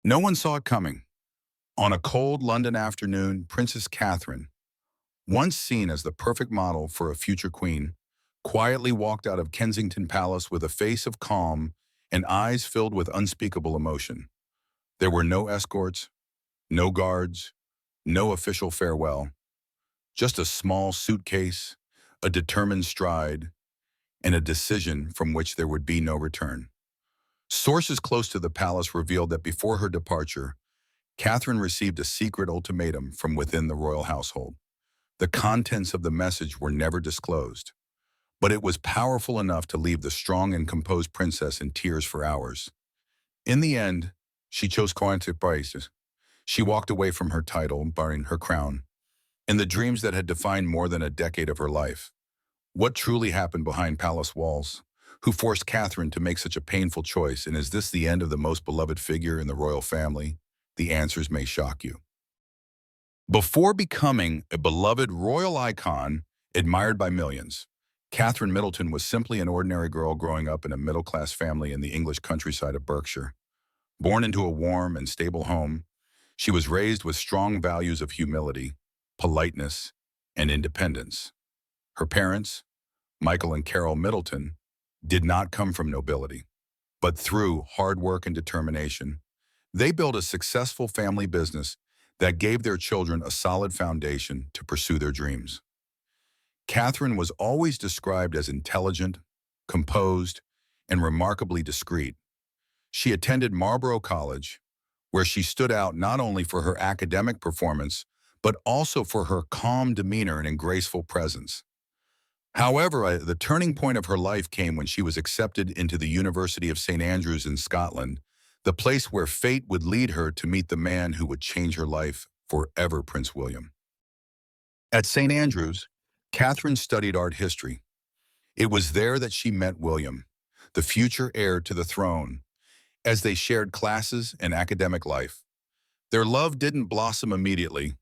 No one saw it coming. On a cold London afternoon, Princess Catherine, once seen as the perfect model for a future queen, quietly walked out of Kensington Palace with a face of calm and eyes filled with unspeakable emotion. There were no escorts, no guards, no official farewell, just a small suitcase, a determined stride, and a decision from which there would be no return. Sources close to the palace revealed that before her departure, Catherine received a secret ultimatum from within the royal household. The contents of the message were never disclosed, but it was powerful enough to leave the strong and composed princess in tears for hours. In the end, she chose courtship. She walked away from her title, barring her crown, and the dreams that had defined more than a decade of her life. What truly happened behind palace walls? Who forced Catherine to make such a painful choice? And is this the end of the most beloved figure in the royal family? The answers may shock you. Before becoming a beloved royal icon admired by millions, Catherine Middleton was simply an ordinary girl growing up in a middle-class family in the English countryside of Berkshire. Born into a warm and stable home, she was raised with strong values of humility, politeness, and independence. Her parents, Michael and Carol Middleton, did not come from nobility, but through hard work and determination, they built a successful family business that gave their children a solid foundation to pursue their dreams. Catherine was always described as intelligent, composed, and remarkably discreet. She attended Marlborough College, where she stood out not only for her academic performance, but also for her calm demeanor and graceful presence. However, the turning point of her life came when she was accepted into the University of St. Andrews in Scotland, the place where fate would lead her to meet the man who would change her life forever, Prince William. At St. Andrews, Catherine studied art history. It was there that she met William, the future heir to the throne, as they shared classes and academic life. Their love didn't blossom immediately.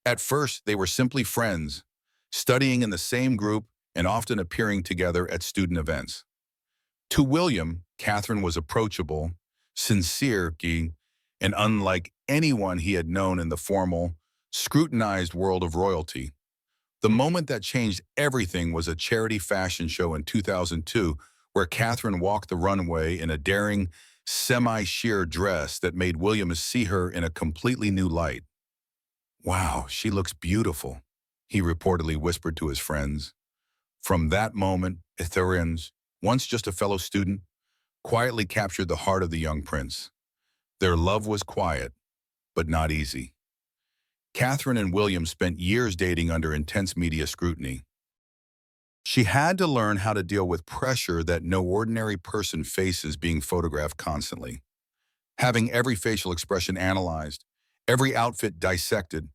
At first, they were simply friends, studying in the same group and often appearing together at student events. To William, Catherine was approachable, sincere, and unlike anyone he had known in the formal, scrutinized world of royalty. The moment that changed everything was a charity fashion show in 2002, where Catherine walked the runway in a daring, semi-sheer dress that made William see her in a completely new light. "Wow, she looks beautiful," he reportedly whispered to his friends. From that moment, Etherians, once just a fellow student, quietly captured the heart of the young prince. Their love was quiet, but not easy. Catherine and William spent years dating under intense media scrutiny. She had to learn how to deal with pressure that no ordinary person faces, being photographed constantly, having every facial expression analyzed, every outfit dissected,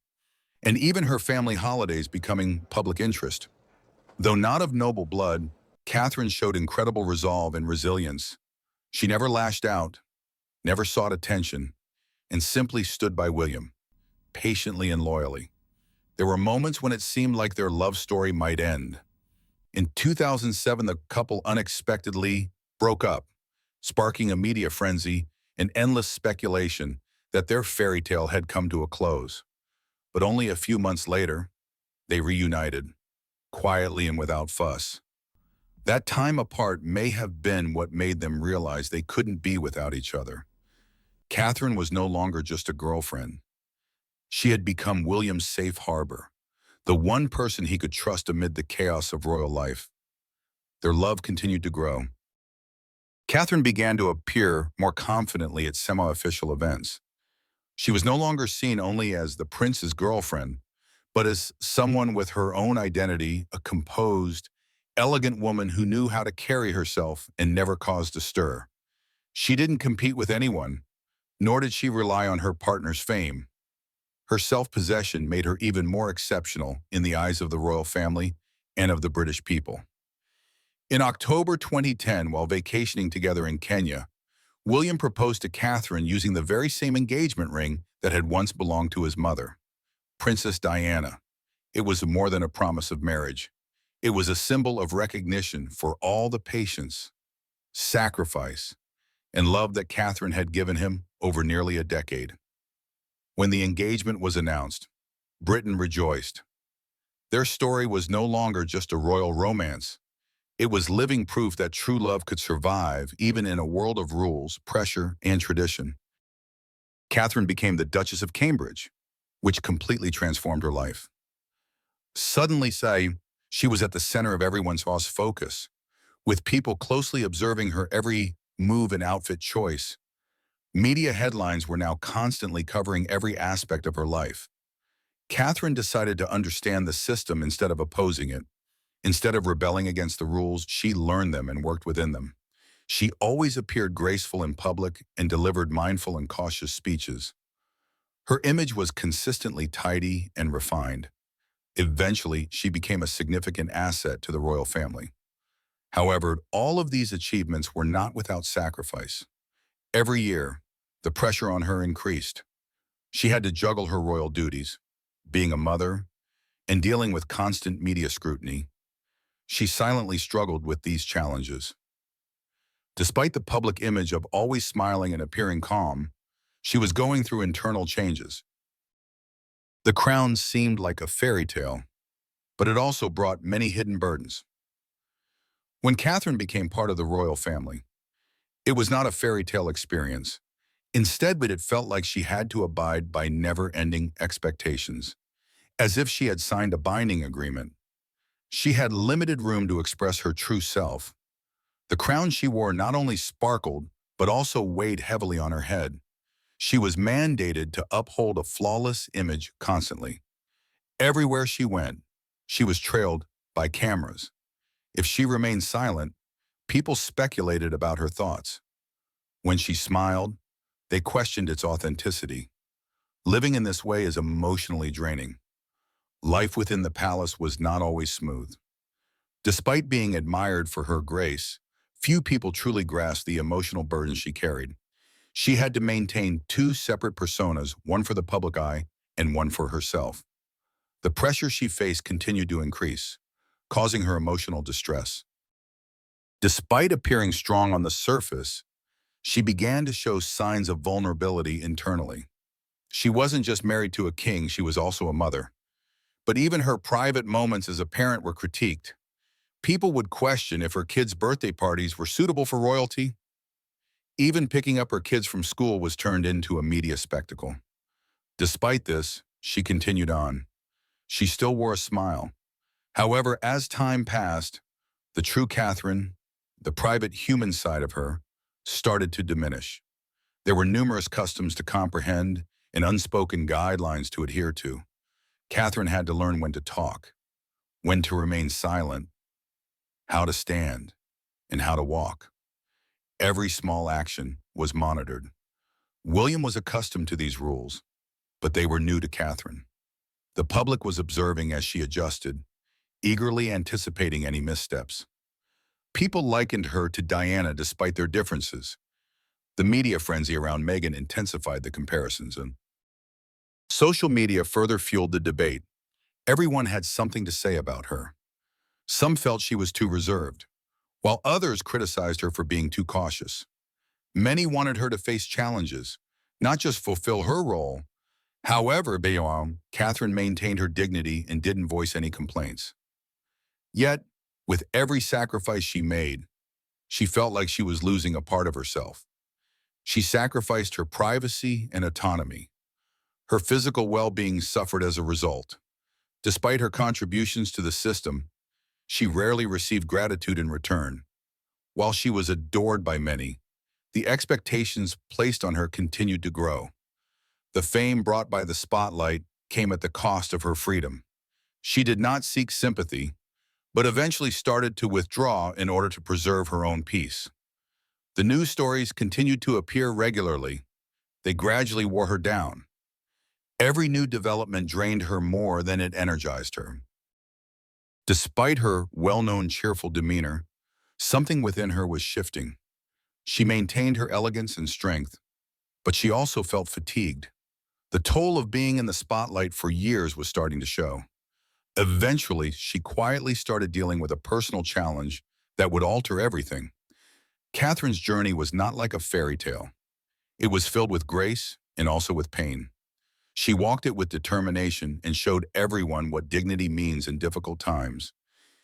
and even her family holidays becoming public interest. Though not of noble blood, Catherine showed incredible resolve and resilience. She never lashed out, never sought attention, and simply stood by William, patiently and loyally. There were moments when it seemed like their love story might end. In 2007, the couple unexpectedly broke up, sparking a media frenzy and endless speculation that their fairy tale had come to a close. But only a few months later, they reunited, quietly and without fuss. That time apart may have been what made them realize they couldn't be without each other. Catherine was no longer just a girlfriend. She had become William's safe harbor, the one person he could trust amid the chaos of royal life. Their love continued to grow. Catherine began to appear more confidently at semi-official events. She was no longer seen only as the prince's girlfriend, but as someone with her own identity, a composed, elegant woman who knew how to carry herself and never caused a stir. She didn't compete with anyone, nor did she rely on her partner's fame. Her self-possession made her even more exceptional in the eyes of the royal family and of the British people. In October 2010, while vacationing together in Kenya, William proposed to Catherine using the very same engagement ring that had once belonged to his mother, Princess Diana. It was more than a promise of marriage. It was a symbol of recognition for all the patience, sacrifice, and love that Catherine had given him over nearly a decade. When the engagement was announced, Britain rejoiced. Their story was no longer just a royal romance. It was living proof that true love could survive even in a world of rules, pressure, and tradition. Catherine became the Duchess of Cambridge, which completely transformed her life. Suddenly, she was at the center of everyone's focus, with people closely observing her every move and outfit choice. Media headlines were now constantly covering every aspect of her life. Catherine decided to understand the system instead of opposing it. Instead of rebelling against the rules, she learned them and worked within them. She always appeared graceful in public and delivered mindful and cautious speeches. Her image was consistently tidy and refined. Eventually, she became a significant asset to the royal family. However, all of these achievements were not without sacrifice. Every year, the pressure on her increased. She had to juggle her royal duties, being a mother, and dealing with constant media scrutiny. She silently struggled with these challenges. Despite the public image of always smiling and appearing calm, she was going through internal changes. The crown seemed like a fairy tale, but it also brought many hidden burdens. When Catherine became part of the royal family, it was not a fairy tale experience. Instead, it felt like she had to abide by never-ending expectations, as if she had signed a binding agreement. She had limited room to express her true self. The crown she wore not only sparkled, but also weighed heavily on her head. She was mandated to uphold a flawless image constantly. Everywhere she went, she was trailed by cameras. If she remained silent, people speculated about her thoughts. When she smiled, they questioned its authenticity. Living in this way is emotionally draining. Life within the palace was not always smooth. Despite being admired for her grace, few people truly grasped the emotional burden she carried. She had to maintain two separate personas, one for the public eye and one for herself. The pressure she faced continued to increase, causing her emotional distress. Despite appearing strong on the surface, she began to show signs of vulnerability internally. She wasn't just married to a king, she was also a mother. But even her private moments as a parent were critiqued. People would question if her kids' birthday parties were suitable for royalty. Even picking up her kids from school was turned into a media spectacle. Despite this, she continued on. She still wore a smile. However, as time passed, the true Catherine, the private human side of her, started to diminish. There were numerous customs to comprehend and unspoken guidelines to adhere to. Catherine had to learn when to talk, when to remain silent, how to stand, and how to walk. Every small action was monitored. William was accustomed to these rules, but they were new to Catherine. The public was observing as she adjusted, eagerly anticipating any missteps. People likened her to Diana despite their differences. The media frenzy around Meghan intensified the comparisons, and social media further fueled the debate. Everyone had something to say about her. Some felt she was too reserved, while others criticized her for being too cautious. Many wanted her to face challenges, not just fulfill her role. However, Catherine maintained her dignity and didn't voice any complaints. Yet, with every sacrifice she made, she felt like she was losing a part of herself. She sacrificed her privacy and autonomy. Her physical well-being suffered as a result. Despite her contributions to the system, she rarely received gratitude in return. While she was adored by many, the expectations placed on her continued to grow. The fame brought by the spotlight came at the cost of her freedom. She did not seek sympathy, but eventually started to withdraw in order to preserve her own peace. The news stories continued to appear regularly. They gradually wore her down. Every new development drained her more than it energized her. Despite her well-known cheerful demeanor, something within her was shifting. She maintained her elegance and strength, but she also felt fatigued. The toll of being in the spotlight for years was starting to show. Eventually, she quietly started dealing with a personal challenge that would alter everything. Catherine's journey was not like a fairy tale. It was filled with grace and also with pain. She walked it with determination and showed everyone what dignity means in difficult times.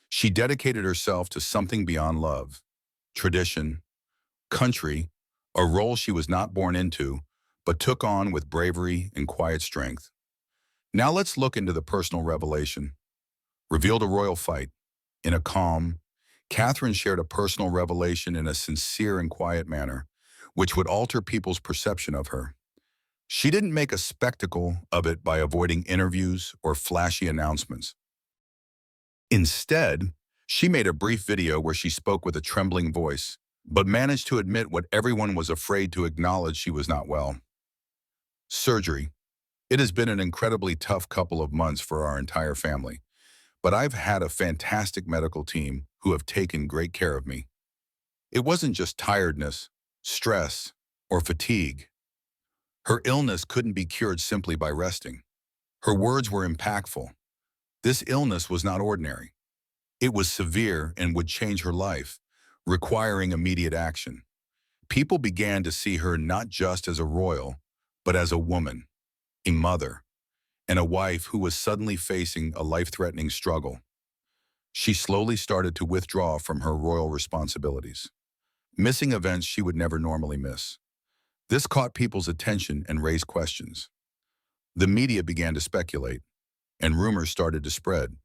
She dedicated herself to something beyond love, tradition, country, a role she was not born into, but took on with bravery and quiet strength. Now let's look into the personal revelation. Revealed a royal fight. In a calm, Catherine shared a personal revelation in a sincere and quiet manner, which would alter people's perception of her. She didn't make a spectacle of it by avoiding interviews or flashy announcements. Instead, she made a brief video where she spoke with a trembling voice, but managed to admit what everyone was afraid to acknowledge: she was not well. Surgery. It has been an incredibly tough couple of months for our entire family, but I've had a fantastic medical team who have taken great care of me. It wasn't just tiredness, stress, or fatigue. Her illness couldn't be cured simply by resting. Her words were impactful. This illness was not ordinary. It was severe and would change her life, requiring immediate action. People began to see her not just as a royal, but as a woman, a mother, and a wife who was suddenly facing a life-threatening struggle. She slowly started to withdraw from her royal responsibilities, missing events she would never normally miss. This caught people's attention and raised questions. The media began to speculate, and rumors started to spread.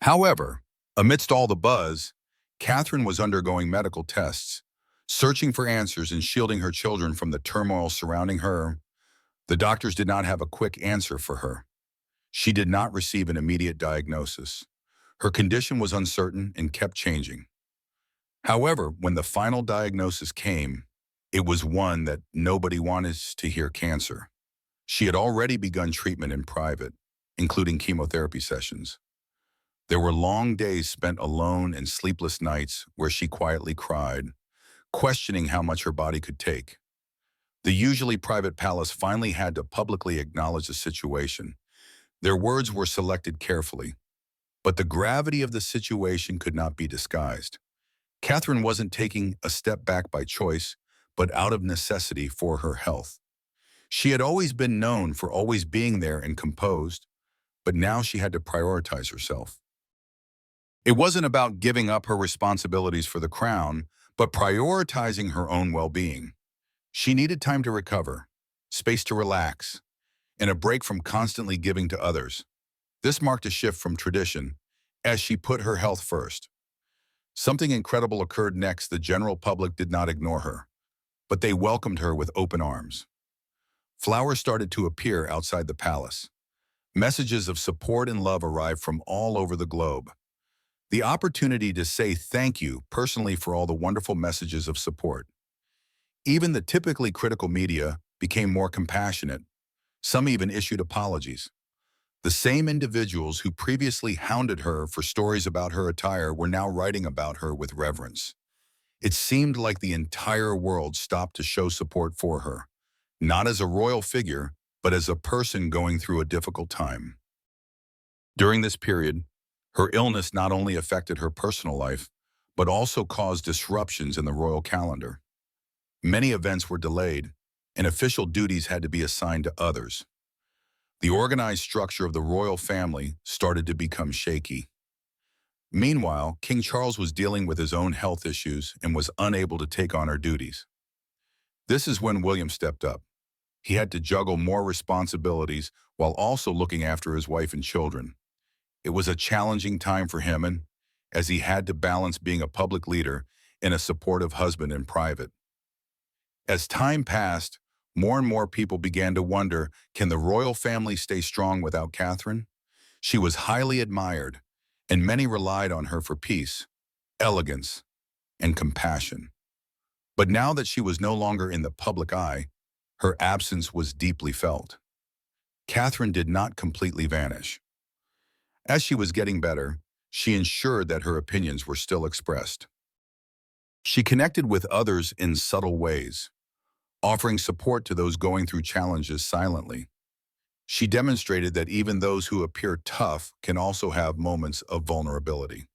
However, amidst all the buzz, Catherine was undergoing medical tests, searching for answers and shielding her children from the turmoil surrounding her. The doctors did not have a quick answer for her. She did not receive an immediate diagnosis. Her condition was uncertain and kept changing. However, when the final diagnosis came, it was one that nobody wanted to hear: cancer. She had already begun treatment in private, including chemotherapy sessions. There were long days spent alone and sleepless nights where she quietly cried, questioning how much her body could take. The usually private palace finally had to publicly acknowledge the situation. Their words were selected carefully, but the gravity of the situation could not be disguised. Catherine wasn't taking a step back by choice, but out of necessity for her health. She had always been known for always being there and composed, but now she had to prioritize herself. It wasn't about giving up her responsibilities for the crown, but prioritizing her own well-being. She needed time to recover, space to relax, and a break from constantly giving to others. This marked a shift from tradition, as she put her health first. Something incredible occurred next. The general public did not ignore her, but they welcomed her with open arms. Flowers started to appear outside the palace. Messages of support and love arrived from all over the globe. The opportunity to say thank you personally for all the wonderful messages of support. Even the typically critical media became more compassionate. Some even issued apologies. The same individuals who previously hounded her for stories about her attire were now writing about her with reverence. It seemed like the entire world stopped to show support for her, not as a royal figure, but as a person going through a difficult time. During this period, her illness not only affected her personal life, but also caused disruptions in the royal calendar. Many events were delayed, and official duties had to be assigned to others. The organized structure of the royal family started to become shaky. Meanwhile, King Charles was dealing with his own health issues and was unable to take on her duties. This is when William stepped up. He had to juggle more responsibilities while also looking after his wife and children. It was a challenging time for him, and as he had to balance being a public leader and a supportive husband in private. As time passed, more and more people began to wonder, can the royal family stay strong without Catherine? She was highly admired, and many relied on her for peace, elegance, and compassion. But now that she was no longer in the public eye, her absence was deeply felt. Catherine did not completely vanish. As she was getting better, she ensured that her opinions were still expressed. She connected with others in subtle ways, offering support to those going through challenges silently. She demonstrated that even those who appear tough can also have moments of vulnerability.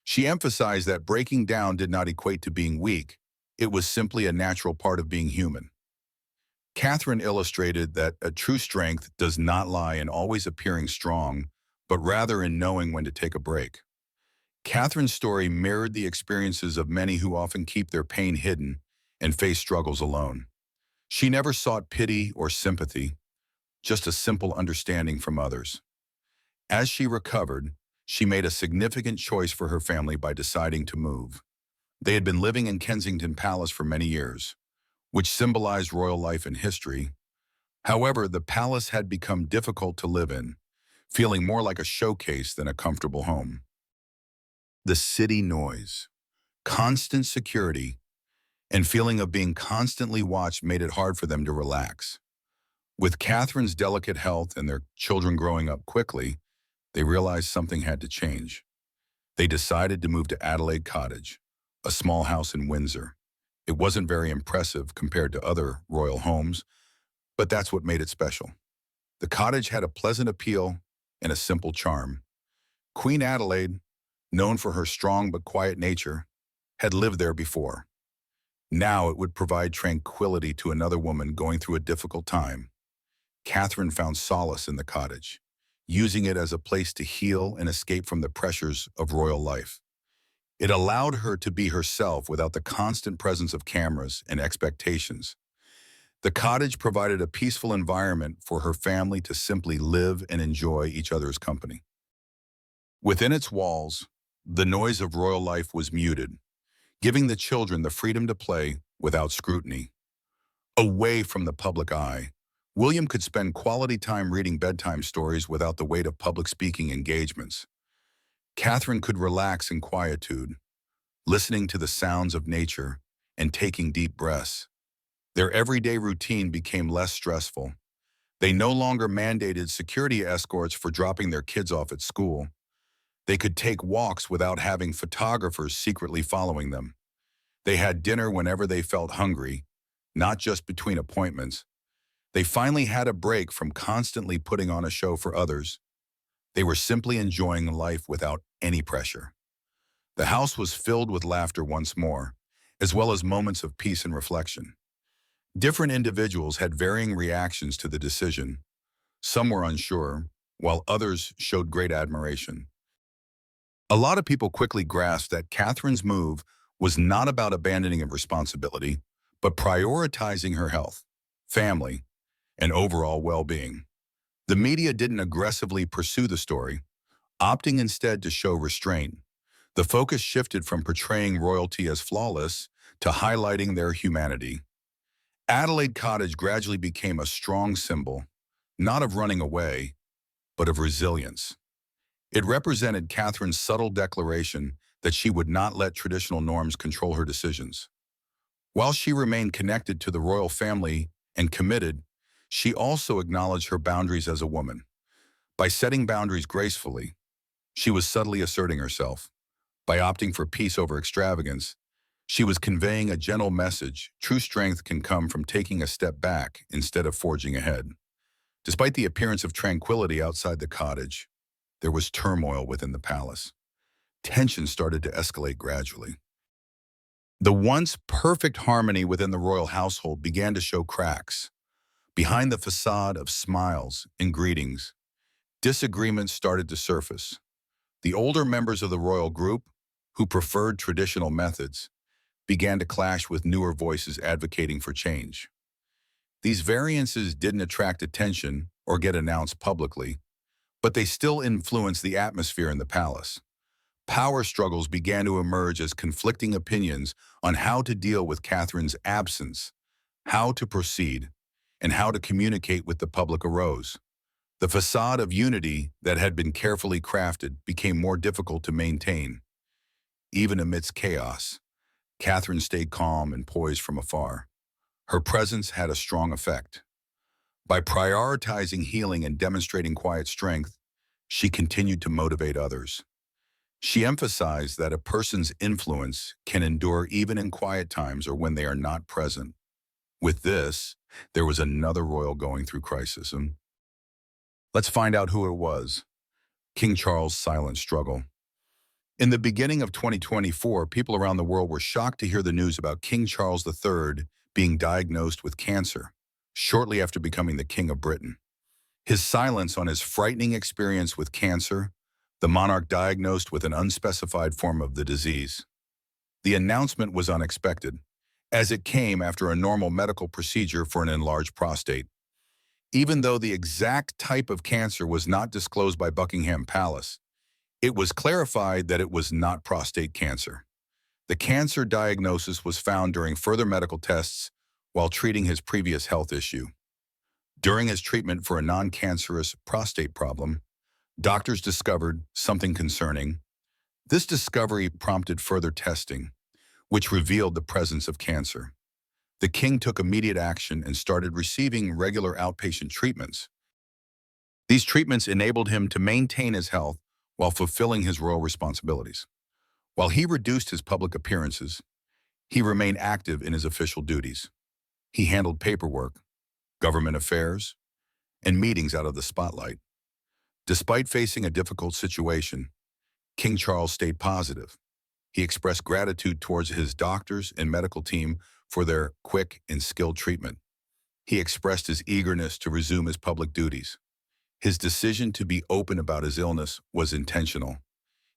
She emphasized that breaking down did not equate to being weak, It was simply a natural part of being human. Catherine illustrated that a true strength does not lie in always appearing strong, but rather in knowing when to take a break. Catherine's story mirrored the experiences of many who often keep their pain hidden and face struggles alone. She never sought pity or sympathy, just a simple understanding from others. As she recovered, she made a significant choice for her family by deciding to move. They had been living in Kensington Palace for many years, which symbolized royal life and history. However, the palace had become difficult to live in, feeling more like a showcase than a comfortable home. The city noise, constant security, and feeling of being constantly watched made it hard for them to relax. With Catherine's delicate health and their children growing up quickly, they realized something had to change. They decided to move to Adelaide Cottage, a small house in Windsor. It wasn't very impressive compared to other royal homes, but that's what made it special. The cottage had a pleasant appeal and a simple charm. Queen Adelaide, known for her strong but quiet nature, had lived there before. Now it would provide tranquility to another woman going through a difficult time. Catherine found solace in the cottage, using it as a place to heal and escape from the pressures of royal life. It allowed her to be herself without the constant presence of cameras and expectations. The cottage provided a peaceful environment for her family to simply live and enjoy each other's company. Within its walls, the noise of royal life was muted, giving the children the freedom to play without scrutiny. Away from the public eye, William could spend quality time reading bedtime stories without the weight of public speaking engagements. Catherine could relax in quietude, listening to the sounds of nature and taking deep breaths. Their everyday routine became less stressful. They no longer mandated security escorts for dropping their kids off at school. They could take walks without having photographers secretly following them. They had dinner whenever they felt hungry, not just between appointments. They finally had a break from constantly putting on a show for others. They were simply enjoying life without any pressure. The house was filled with laughter once more, as well as moments of peace and reflection. Different individuals had varying reactions to the decision. Some were unsure, while others showed great admiration. A lot of people quickly grasped that Catherine's move was not about abandoning a responsibility, but prioritizing her health, family, and overall well-being. The media didn't aggressively pursue the story, opting instead to show restraint. The focus shifted from portraying royalty as flawless to highlighting their humanity. Adelaide Cottage gradually became a strong symbol, not of running away, but of resilience. It represented Catherine's subtle declaration that she would not let traditional norms control her decisions. While she remained connected to the royal family and committed, she also acknowledged her boundaries as a woman. By setting boundaries gracefully, she was subtly asserting herself. By opting for peace over extravagance, she was conveying a gentle message. True strength can come from taking a step back instead of forging ahead. Despite the appearance of tranquility outside the cottage, there was turmoil within the palace. Tension started to escalate gradually. The once perfect harmony within the royal household began to show cracks. Behind the facade of smiles and greetings, disagreements started to surface. The older members of the royal group, who preferred traditional methods, began to clash with newer voices advocating for change. These variances didn't attract attention or get announced publicly, but they still influenced the atmosphere in the palace. Power struggles began to emerge as conflicting opinions on how to deal with Catherine's absence, how to proceed, and how to communicate with the public arose. The facade of unity that had been carefully crafted became more difficult to maintain. Even amidst chaos, Catherine stayed calm and poised from afar. Her presence had a strong effect. By prioritizing healing and demonstrating quiet strength, she continued to motivate others. She emphasized that a person's influence can endure even in quiet times or when they are not present. With this, there was another royal going through crisis. And let's find out who it was. King Charles' silent struggle. In the beginning of 2024, people around the world were shocked to hear the news about King Charles III being diagnosed with cancer, shortly after becoming the King of Britain. His silence on his frightening experience with cancer, the monarch diagnosed with an unspecified form of the disease. The announcement was unexpected, as it came after a normal medical procedure for an enlarged prostate. Even though the exact type of cancer was not disclosed by Buckingham Palace, it was clarified that it was not prostate cancer. The cancer diagnosis was found during further medical tests while treating his previous health issue. During his treatment for a non-cancerous prostate problem, doctors discovered something concerning. This discovery prompted further testing, which revealed the presence of cancer. The king took immediate action and started receiving regular outpatient treatments. These treatments enabled him to maintain his health while fulfilling his royal responsibilities. While he reduced his public appearances, he remained active in his official duties. He handled paperwork, government affairs, and meetings out of the spotlight. Despite facing a difficult situation, King Charles stayed positive. He expressed gratitude towards his doctors and medical team for their quick and skilled treatment. He expressed his eagerness to resume his public duties. His decision to be open about his illness was intentional.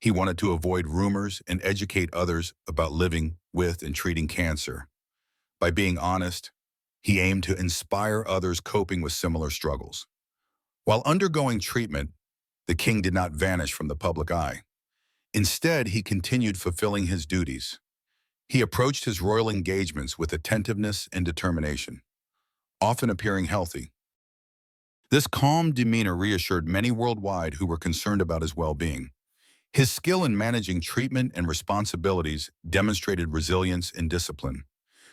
He wanted to avoid rumors and educate others about living with and treating cancer. By being honest, he aimed to inspire others coping with similar struggles. While undergoing treatment, the king did not vanish from the public eye. Instead, he continued fulfilling his duties. He approached his royal engagements with attentiveness and determination, often appearing healthy. This calm demeanor reassured many worldwide who were concerned about his well-being. His skill in managing treatment and responsibilities demonstrated resilience and discipline,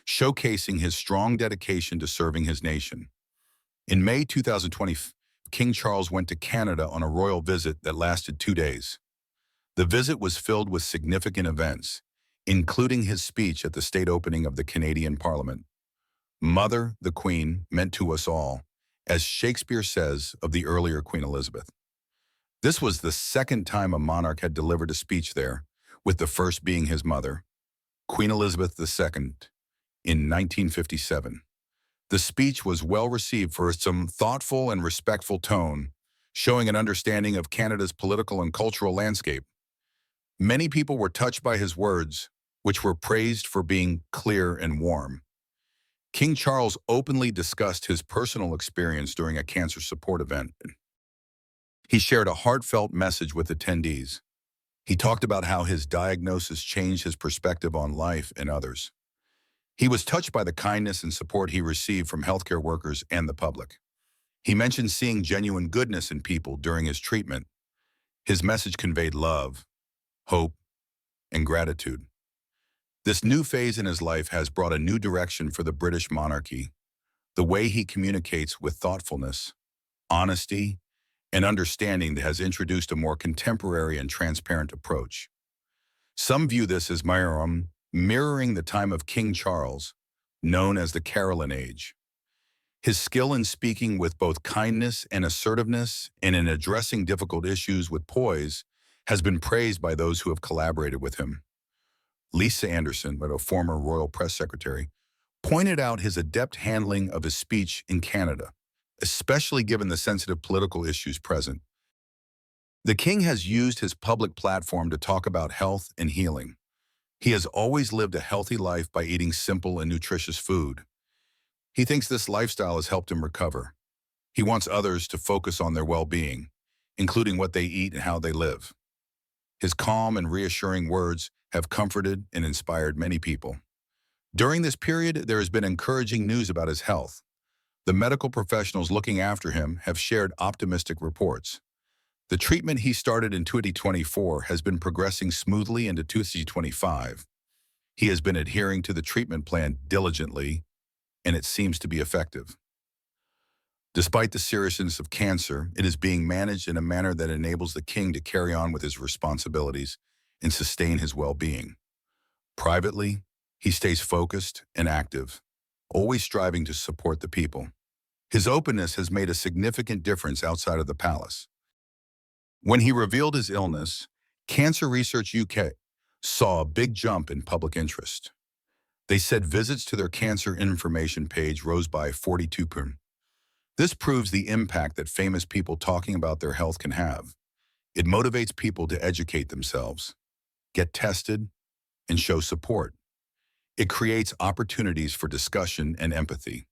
showcasing his strong dedication to serving his nation. In May 2020, King Charles went to Canada on a royal visit that lasted 2 days. The visit was filled with significant events, including his speech at the state opening of the Canadian Parliament. Mother, the Queen, meant to us all, as Shakespeare says of the earlier Queen Elizabeth. This was the second time a monarch had delivered a speech there, with the first being his mother, Queen Elizabeth II, in 1957. The speech was well received for its thoughtful and respectful tone, showing an understanding of Canada's political and cultural landscape. Many people were touched by his words, which were praised for being clear and warm. King Charles openly discussed his personal experience during a cancer support event. He shared a heartfelt message with attendees. He talked about how his diagnosis changed his perspective on life and others. He was touched by the kindness and support he received from healthcare workers and the public. He mentioned seeing genuine goodness in people during his treatment. His message conveyed love, hope, and gratitude. This new phase in his life has brought a new direction for the British monarchy. The way he communicates with thoughtfulness, honesty, and understanding has introduced a more contemporary and transparent approach. Some view this as mirroring the time of King Charles, known as the Caroline Age. His skill in speaking with both kindness and assertiveness and in addressing difficult issues with poise has been praised by those who have collaborated with him. Lisa Anderson, a former royal press secretary, pointed out his adept handling of his speech in Canada, especially given the sensitive political issues present. The king has used his public platform to talk about health and healing. He has always lived a healthy life by eating simple and nutritious food. He thinks this lifestyle has helped him recover. He wants others to focus on their well-being, including what they eat and how they live. His calm and reassuring words have comforted and inspired many people. During this period, there has been encouraging news about his health. The medical professionals looking after him have shared optimistic reports. The treatment he started in 2024 has been progressing smoothly into 2025. He has been adhering to the treatment plan diligently, and it seems to be effective. Despite the seriousness of cancer, it is being managed in a manner that enables the king to carry on with his responsibilities and sustain his well-being. Privately, he stays focused and active, always striving to support the people. His openness has made a significant difference outside of the palace. When he revealed his illness, Cancer Research UK saw a big jump in public interest. They said visits to their cancer information page rose by 42%. This proves the impact that famous people talking about their health can have. It motivates people to educate themselves, get tested, and show support. It creates opportunities for discussion and empathy.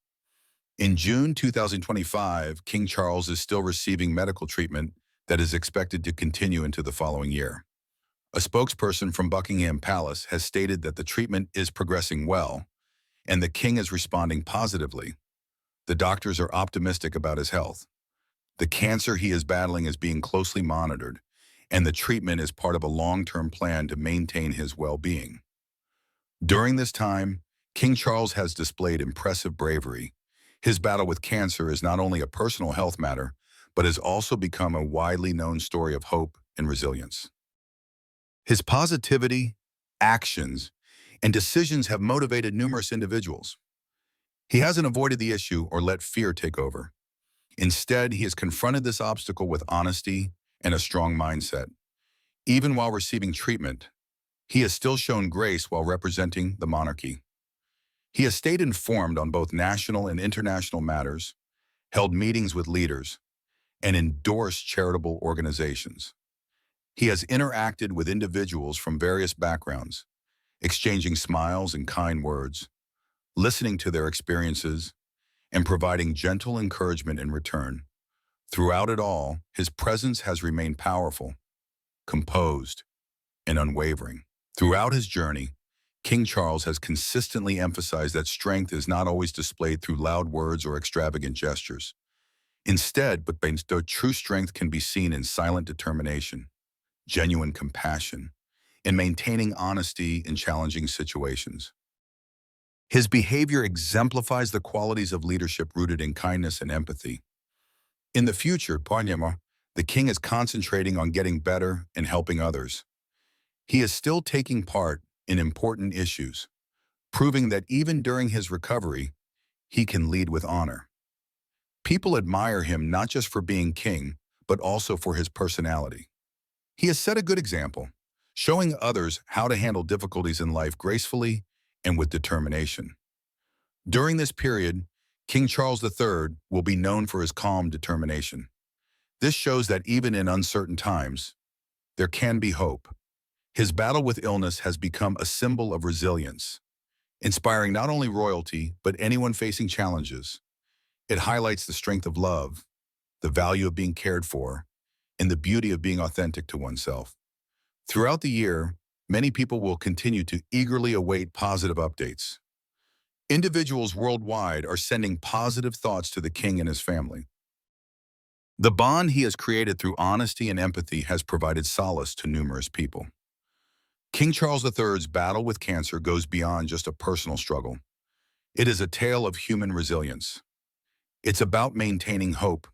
In June 2025, King Charles is still receiving medical treatment that is expected to continue into the following year. A spokesperson from Buckingham Palace has stated that the treatment is progressing well, and the king is responding positively. The doctors are optimistic about his health. The cancer he is battling is being closely monitored, and the treatment is part of a long-term plan to maintain his well-being. During this time, King Charles has displayed impressive bravery. His battle with cancer is not only a personal health matter, but has also become a widely known story of hope and resilience. His positivity, actions, and decisions have motivated numerous individuals. He hasn't avoided the issue or let fear take over. Instead, he has confronted this obstacle with honesty and a strong mindset. Even while receiving treatment, he has still shown grace while representing the monarchy. He has stayed informed on both national and international matters, held meetings with leaders, and endorsed charitable organizations. He has interacted with individuals from various backgrounds, exchanging smiles and kind words, listening to their experiences, and providing gentle encouragement in return. Throughout it all, his presence has remained powerful, composed, and unwavering. Throughout his journey, King Charles has consistently emphasized that strength is not always displayed through loud words or extravagant gestures. Instead, the true strength can be seen in silent determination, genuine compassion, and maintaining honesty in challenging situations. His behavior exemplifies the qualities of leadership rooted in kindness and empathy. In the future, the king is concentrating on getting better and helping others. He is still taking part in important issues, proving that even during his recovery, he can lead with honor. People admire him not just for being king, but also for his personality. He has set a good example, showing others how to handle difficulties in life gracefully and with determination. During this period, King Charles III will be known for his calm determination. This shows that even in uncertain times, there can be hope. His battle with illness has become a symbol of resilience, inspiring not only royalty, but anyone facing challenges. It highlights the strength of love, the value of being cared for, and the beauty of being authentic to oneself. Throughout the year, many people will continue to eagerly await positive updates. Individuals worldwide are sending positive thoughts to the king and his family. The bond he has created through honesty and empathy has provided solace to numerous people. King Charles III's battle with cancer goes beyond just a personal struggle. It is a tale of human resilience. It's about maintaining hope,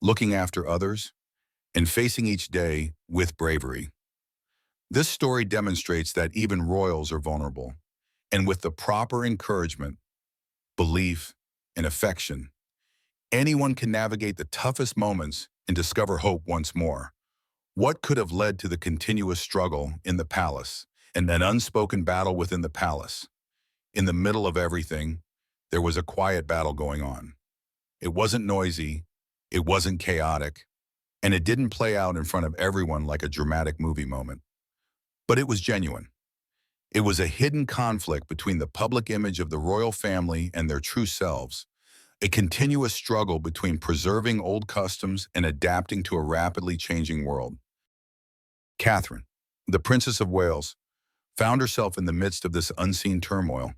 looking after others, and facing each day with bravery. This story demonstrates that even royals are vulnerable, and with the proper encouragement, belief, and affection, anyone can navigate the toughest moments and discover hope once more. What could have led to the continuous struggle in the palace and an unspoken battle within the palace? In the middle of everything, there was a quiet battle going on. It wasn't noisy, it wasn't chaotic, and it didn't play out in front of everyone like a dramatic movie moment. But it was genuine. It was a hidden conflict between the public image of the royal family and their true selves, a continuous struggle between preserving old customs and adapting to a rapidly changing world. Catherine, the Princess of Wales, found herself in the midst of this unseen turmoil.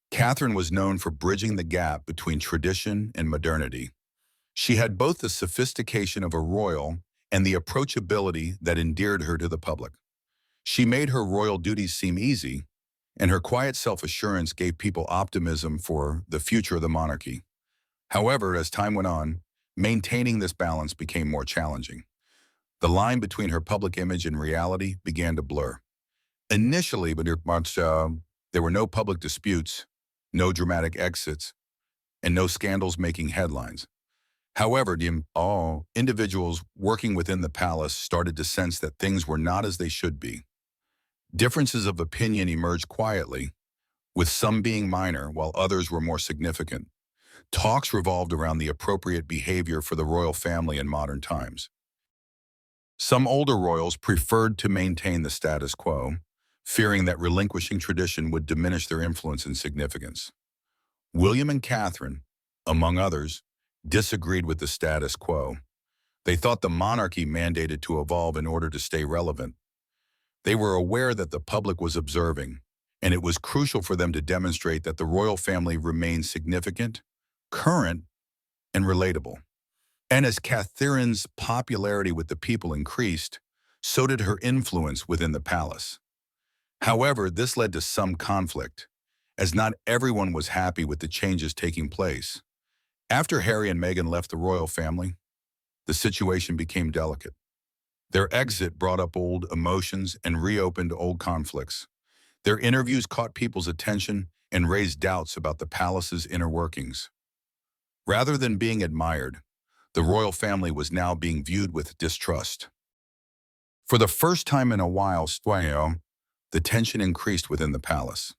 Catherine was known for bridging the gap between tradition and modernity. She had both the sophistication of a royal and the approachability that endeared her to the public. She made her royal duties seem easy, and her quiet self-assurance gave people optimism for the future of the monarchy. However, as time went on, maintaining this balance became more challenging. The line between her public image and reality began to blur. Initially, there were no public disputes, no dramatic exits, and no scandals making headlines. However, all individuals working within the palace started to sense that things were not as they should be. Differences of opinion emerged quietly, with some being minor while others were more significant. Talks revolved around the appropriate behavior for the royal family in modern times. Some older royals preferred to maintain the status quo, fearing that relinquishing tradition would diminish their influence and significance. William and Catherine, among others, disagreed with the status quo. They thought the monarchy mandated to evolve in order to stay relevant. They were aware that the public was observing, and it was crucial for them to demonstrate that the royal family remained significant, current, and relatable. And as Catherine's popularity with the people increased, so did her influence within the palace. However, this led to some conflict, as not everyone was happy with the changes taking place. After Harry and Meghan left the royal family, the situation became delicate. Their exit brought up old emotions and reopened old conflicts. Their interviews caught people's attention and raised doubts about the palace's inner workings. Rather than being admired, the royal family was now being viewed with distrust. For the first time in a while, the tension increased within the palace.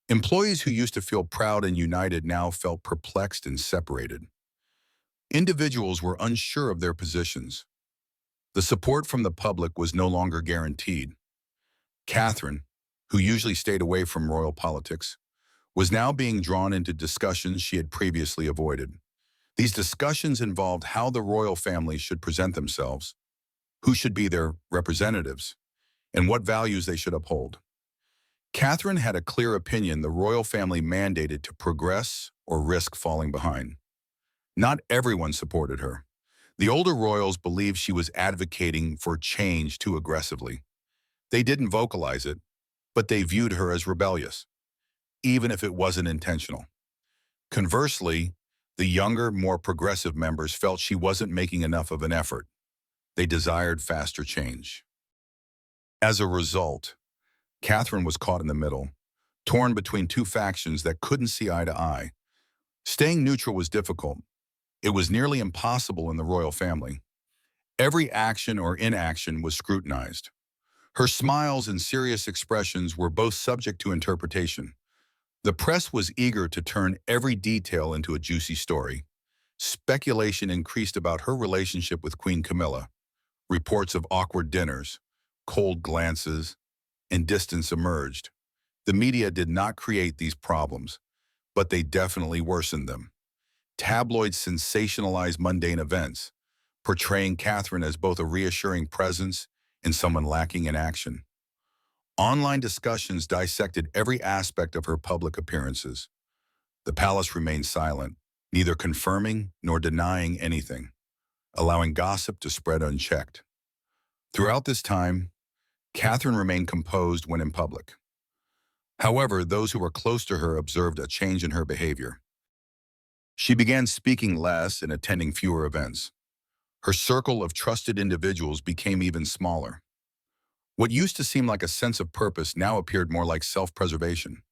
Employees who used to feel proud and united now felt perplexed and separated. Individuals were unsure of their positions. The support from the public was no longer guaranteed. Catherine, who usually stayed away from royal politics, was now being drawn into discussions she had previously avoided. These discussions involved how the royal family should present themselves, who should be their representatives, and what values they should uphold. Catherine had a clear opinion the royal family mandated to progress or risk falling behind. Not everyone supported her. The older royals believed she was advocating for change too aggressively. They didn't vocalize it, but they viewed her as rebellious, even if it wasn't intentional. Conversely, the younger, more progressive members felt she wasn't making enough of an effort. They desired faster change. As a result, Catherine was caught in the middle, torn between two factions that couldn't see eye to eye. Staying neutral was difficult. It was nearly impossible in the royal family. Every action or inaction was scrutinized. Her smiles and serious expressions were both subject to interpretation. The press was eager to turn every detail into a juicy story. Speculation increased about her relationship with Queen Camilla. Reports of awkward dinners, cold glances, and distance emerged. The media did not create these problems, but they definitely worsened them. Tabloids sensationalized mundane events, portraying Catherine as both a reassuring presence and someone lacking in action. Online discussions dissected every aspect of her public appearances. The palace remained silent, neither confirming nor denying anything, allowing gossip to spread unchecked. Throughout this time, Catherine remained composed when in public. However, those who were close to her observed a change in her behavior. She began speaking less and attending fewer events. Her circle of trusted individuals became even smaller. What used to seem like a sense of purpose now appeared more like self-preservation.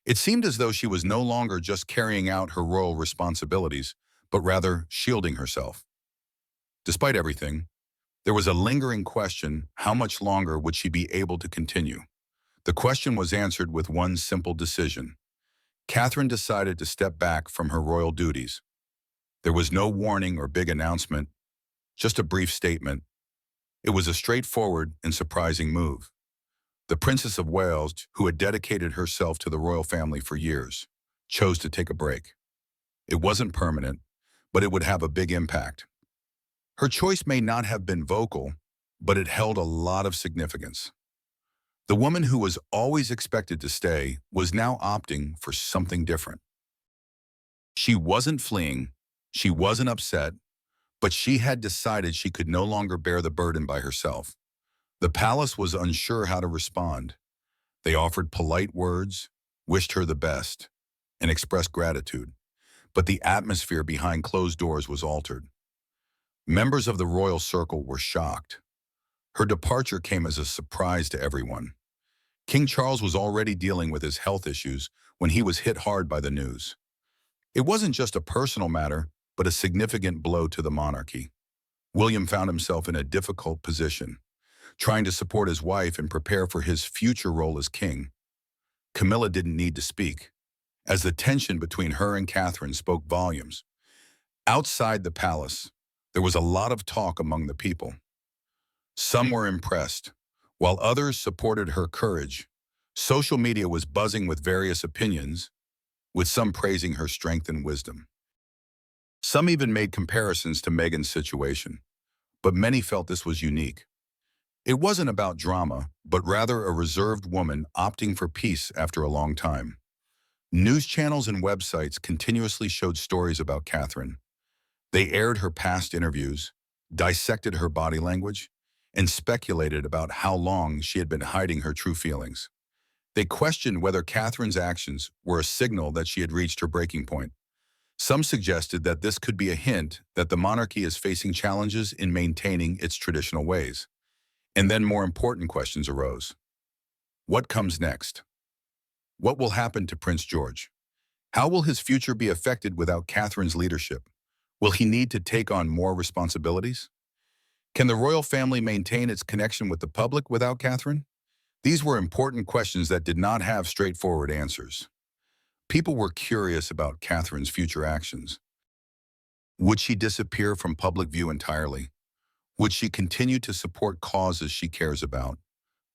It seemed as though she was no longer just carrying out her royal responsibilities, but rather shielding herself. Despite everything, there was a lingering question: how much longer would she be able to continue? The question was answered with one simple decision. Catherine decided to step back from her royal duties. There was no warning or big announcement, just a brief statement. It was a straightforward and surprising move. The Princess of Wales, who had dedicated herself to the royal family for years, chose to take a break. It wasn't permanent, but it would have a big impact. Her choice may not have been vocal, but it held a lot of significance. The woman who was always expected to stay was now opting for something different. She wasn't fleeing, she wasn't upset, but she had decided she could no longer bear the burden by herself. The palace was unsure how to respond. They offered polite words, wished her the best, and expressed gratitude. But the atmosphere behind closed doors was altered. Members of the royal circle were shocked. Her departure came as a surprise to everyone. King Charles was already dealing with his health issues when he was hit hard by the news. It wasn't just a personal matter, but a significant blow to the monarchy. William found himself in a difficult position, trying to support his wife and prepare for his future role as king. Camilla didn't need to speak, as the tension between her and Catherine spoke volumes. Outside the palace, there was a lot of talk among the people. Some were impressed, while others supported her courage. Social media was buzzing with various opinions, with some praising her strength and wisdom. Some even made comparisons to Meghan's situation, but many felt this was unique. It wasn't about drama, but rather a reserved woman opting for peace after a long time. News channels and websites continuously showed stories about Catherine. They aired her past interviews, dissected her body language, and speculated about how long she had been hiding her true feelings. They questioned whether Catherine's actions were a signal that she had reached her breaking point. Some suggested that this could be a hint that the monarchy is facing challenges in maintaining its traditional ways. And then more important questions arose. What comes next? What will happen to Prince George? How will his future be affected without Catherine's leadership? Will he need to take on more responsibilities? Can the royal family maintain its connection with the public without Catherine? These were important questions that did not have straightforward answers. People were curious about Catherine's future actions. Would she disappear from public view entirely? Would she continue to support causes she cares about,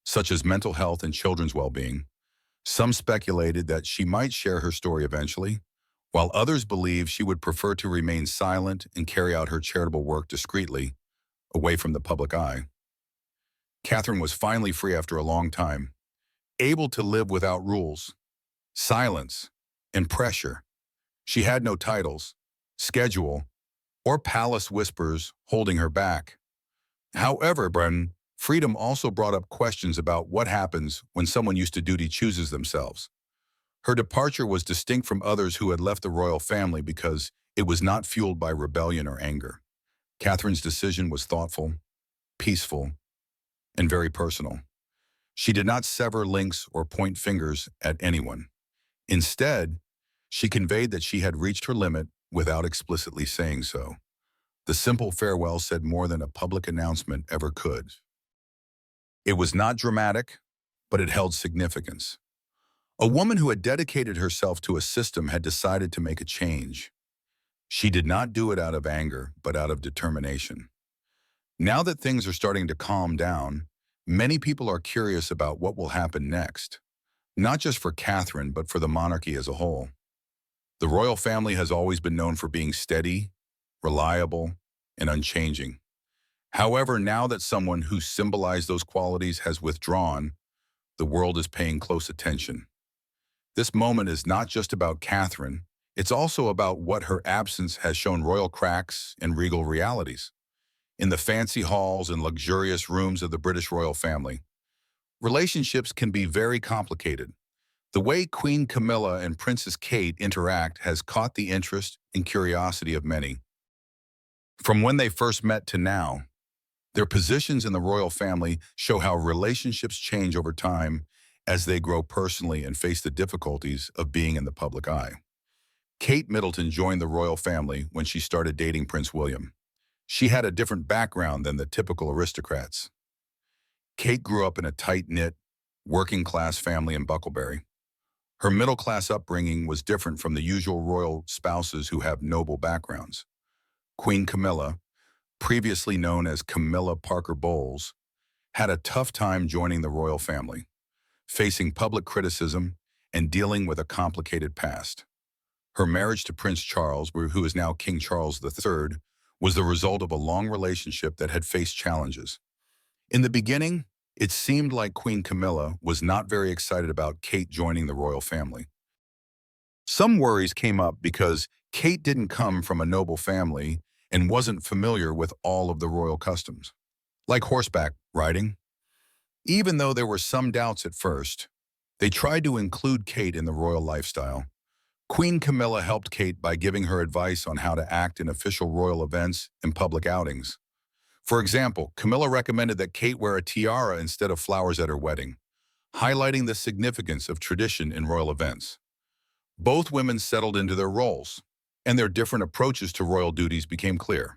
such as mental health and children's well-being? Some speculated that she might share her story eventually, while others believed she would prefer to remain silent and carry out her charitable work discreetly, away from the public eye. Catherine was finally free after a long time, able to live without rules, silence, and pressure. She had no titles, schedule, or palace whispers holding her back. However, freedom also brought up questions about what happens when someone used to duty chooses themselves. Her departure was distinct from others who had left the royal family because it was not fueled by rebellion or anger. Catherine's decision was thoughtful, peaceful, and very personal. She did not sever links or point fingers at anyone. Instead, she conveyed that she had reached her limit without explicitly saying so. The simple farewell said more than a public announcement ever could. It was not dramatic, but it held significance. A woman who had dedicated herself to a system had decided to make a change. She did not do it out of anger, but out of determination. Now that things are starting to calm down, many people are curious about what will happen next, not just for Catherine, but for the monarchy as a whole. The royal family has always been known for being steady, reliable, and unchanging. However, now that someone who symbolized those qualities has withdrawn, the world is paying close attention. This moment is not just about Catherine, it's also about what her absence has shown royal cracks and regal realities. In the fancy halls and luxurious rooms of the British royal family, relationships can be very complicated. The way Queen Camilla and Princess Kate interact has caught the interest and curiosity of many. From when they first met to now, their positions in the royal family show how relationships change over time as they grow personally and face the difficulties of being in the public eye. Kate Middleton joined the royal family when she started dating Prince William. She had a different background than the typical aristocrats. Kate grew up in a tight-knit, working-class family in Bucklebury. Her middle-class upbringing was different from the usual royal spouses who have noble backgrounds. Queen Camilla, previously known as Camilla Parker Bowles, had a tough time joining the royal family, facing public criticism and dealing with a complicated past. Her marriage to Prince Charles, who is now King Charles III, was the result of a long relationship that had faced challenges. In the beginning, it seemed like Queen Camilla was not very excited about Kate joining the royal family. Some worries came up because Kate didn't come from a noble family and wasn't familiar with all of the royal customs, like horseback riding. Even though there were some doubts at first, they tried to include Kate in the royal lifestyle. Queen Camilla helped Kate by giving her advice on how to act in official royal events and public outings. For example, Camilla recommended that Kate wear a tiara instead of flowers at her wedding, highlighting the significance of tradition in royal events. Both women settled into their roles, and their different approaches to royal duties became clear.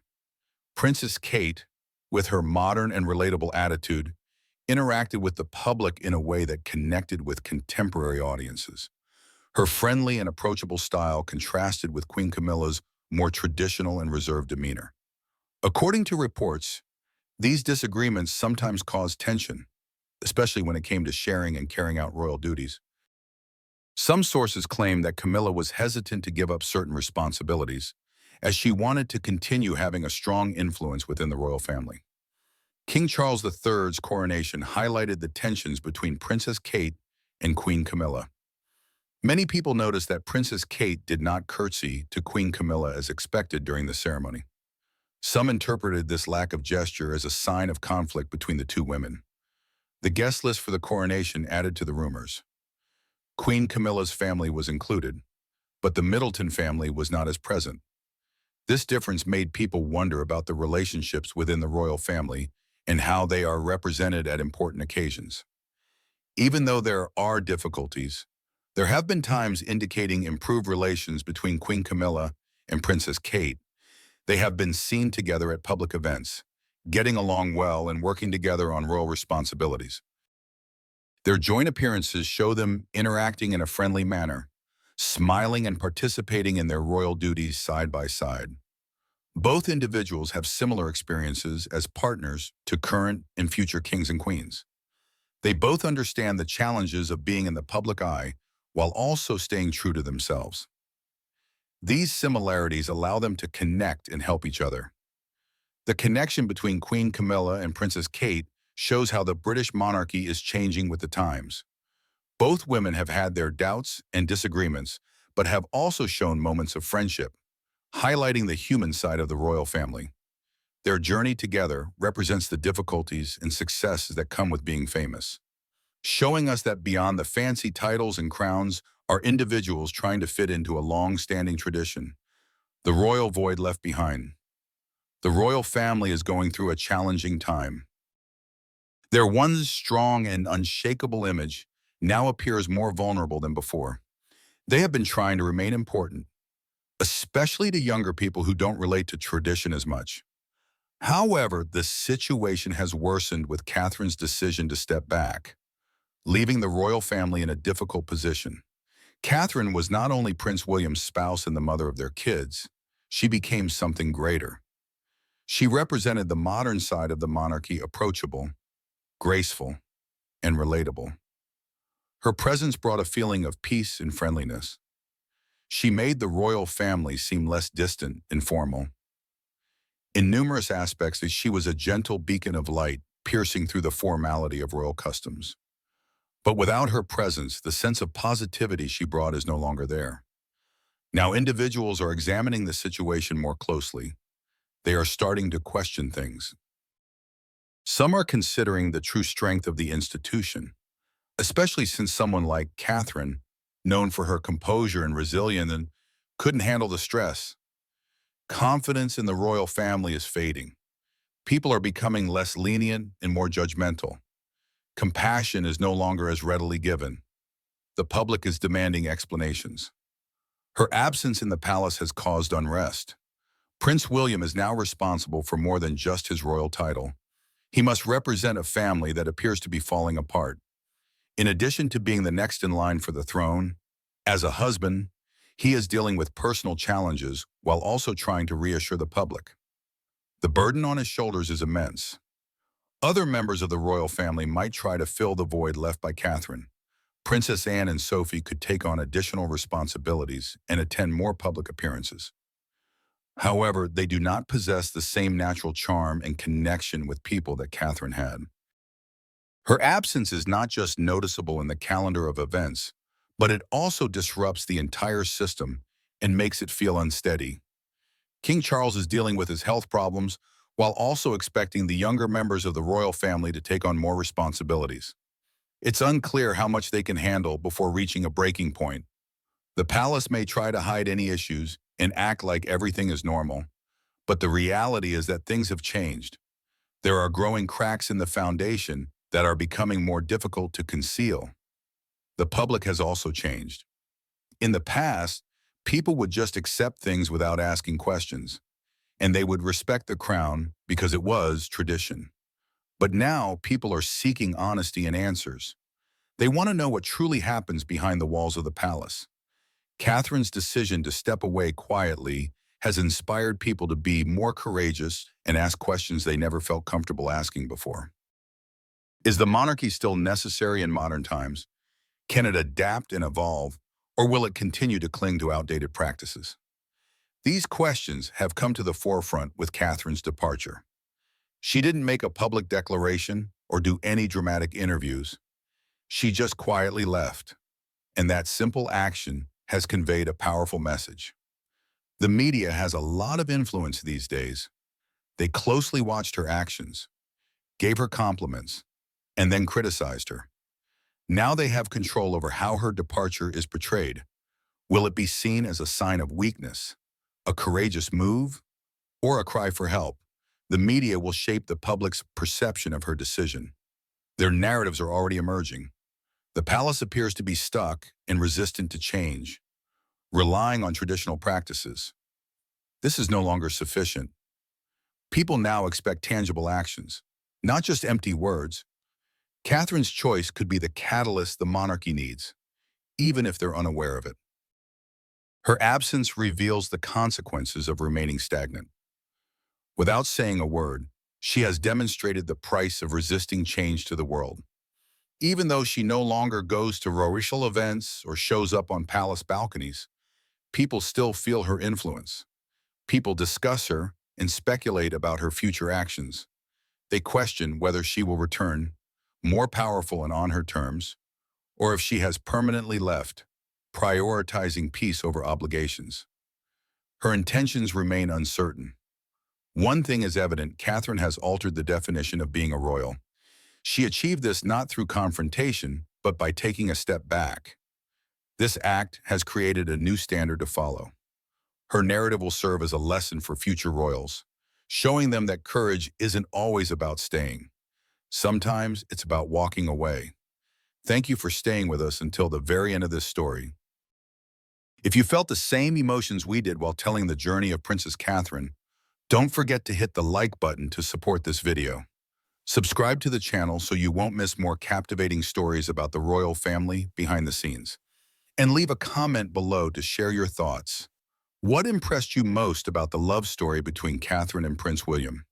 Princess Kate, with her modern and relatable attitude, interacted with the public in a way that connected with contemporary audiences. Her friendly and approachable style contrasted with Queen Camilla's more traditional and reserved demeanor. According to reports, these disagreements sometimes caused tension, especially when it came to sharing and carrying out royal duties. Some sources claim that Camilla was hesitant to give up certain responsibilities, as she wanted to continue having a strong influence within the royal family. King Charles III's coronation highlighted the tensions between Princess Kate and Queen Camilla. Many people noticed that Princess Kate did not curtsy to Queen Camilla as expected during the ceremony. Some interpreted this lack of gesture as a sign of conflict between the two women. The guest list for the coronation added to the rumors. Queen Camilla's family was included, but the Middleton family was not as present. This difference made people wonder about the relationships within the royal family and how they are represented at important occasions. Even though there are difficulties, there have been times indicating improved relations between Queen Camilla and Princess Kate. They have been seen together at public events, getting along well and working together on royal responsibilities. Their joint appearances show them interacting in a friendly manner, smiling and participating in their royal duties side by side. Both individuals have similar experiences as partners to current and future kings and queens. They both understand the challenges of being in the public eye while also staying true to themselves. These similarities allow them to connect and help each other. The connection between Queen Camilla and Princess Kate shows how the British monarchy is changing with the times. Both women have had their doubts and disagreements, but have also shown moments of friendship, highlighting the human side of the royal family. Their journey together represents the difficulties and successes that come with being famous, showing us that beyond the fancy titles and crowns are individuals trying to fit into a long-standing tradition. The royal void left behind. The royal family is going through a challenging time. Their once strong and unshakable image now appears more vulnerable than before. They have been trying to remain important, especially to younger people who don't relate to tradition as much. However, the situation has worsened with Catherine's decision to step back, leaving the royal family in a difficult position. Catherine was not only Prince William's spouse and the mother of their kids, she became something greater. She represented the modern side of the monarchy, approachable, graceful, and relatable. Her presence brought a feeling of peace and friendliness. She made the royal family seem less distant and formal. In numerous aspects, she was a gentle beacon of light, piercing through the formality of royal customs. But without her presence, the sense of positivity she brought is no longer there. Now individuals are examining the situation more closely. They are starting to question things. Some are considering the true strength of the institution, especially since someone like Catherine, known for her composure and resilience, and couldn't handle the stress. Confidence in the royal family is fading. People are becoming less lenient and more judgmental. Compassion is no longer as readily given. The public is demanding explanations. Her absence in the palace has caused unrest. Prince William is now responsible for more than just his royal title. He must represent a family that appears to be falling apart. In addition to being the next in line for the throne, as a husband, he is dealing with personal challenges while also trying to reassure the public. The burden on his shoulders is immense. Other members of the royal family might try to fill the void left by Catherine. Princess Anne and Sophie could take on additional responsibilities and attend more public appearances. However, they do not possess the same natural charm and connection with people that Catherine had. Her absence is not just noticeable in the calendar of events, but it also disrupts the entire system and makes it feel unsteady. King Charles is dealing with his health problems while also expecting the younger members of the royal family to take on more responsibilities. It's unclear how much they can handle before reaching a breaking point. The palace may try to hide any issues and act like everything is normal, but the reality is that things have changed. There are growing cracks in the foundation that are becoming more difficult to conceal. The public has also changed. In the past, People would just accept things without asking questions, and they would respect the crown because it was tradition. But now people are seeking honesty and answers. They want to know what truly happens behind the walls of the palace. Catherine's decision to step away quietly has inspired people to be more courageous and ask questions they never felt comfortable asking before. Is the monarchy still necessary in modern times? Can it adapt and evolve, or will it continue to cling to outdated practices? These questions have come to the forefront with Catherine's departure. She didn't make a public declaration or do any dramatic interviews. She just quietly left, and that simple action has conveyed a powerful message. The media has a lot of influence these days. They closely watched her actions, gave her compliments, and then criticized her. Now they have control over how her departure is portrayed. Will it be seen as a sign of weakness, a courageous move, or a cry for help? The media will shape the public's perception of her decision. Their narratives are already emerging. The palace appears to be stuck and resistant to change, relying on traditional practices. This is no longer sufficient. People now expect tangible actions, not just empty words. Catherine's choice could be the catalyst the monarchy needs, even if they're unaware of it. Her absence reveals the consequences of remaining stagnant. Without saying a word, she has demonstrated the price of resisting change to the world. Even though she no longer goes to royal events or shows up on palace balconies, people still feel her influence. People discuss her and speculate about her future actions. They question whether she will return, more powerful and on her terms, or if she has permanently left, prioritizing peace over obligations. Her intentions remain uncertain. One thing is evident: Catherine has altered the definition of being a royal. She achieved this not through confrontation, but by taking a step back. This act has created a new standard to follow. Her narrative will serve as a lesson for future royals, showing them that courage isn't always about staying. Sometimes it's about walking away. Thank you for staying with us until the very end of this story. If you felt the same emotions we did while telling the journey of Princess Catherine, don't forget to hit the like button to support this video. Subscribe to the channel so you won't miss more captivating stories about the royal family behind the scenes. And leave a comment below to share your thoughts. What impressed you most about the love story between Catherine and Prince William?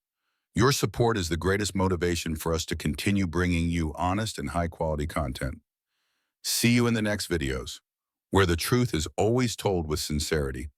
Your support is the greatest motivation for us to continue bringing you honest and high-quality content. See you in the next videos, where the truth is always told with sincerity.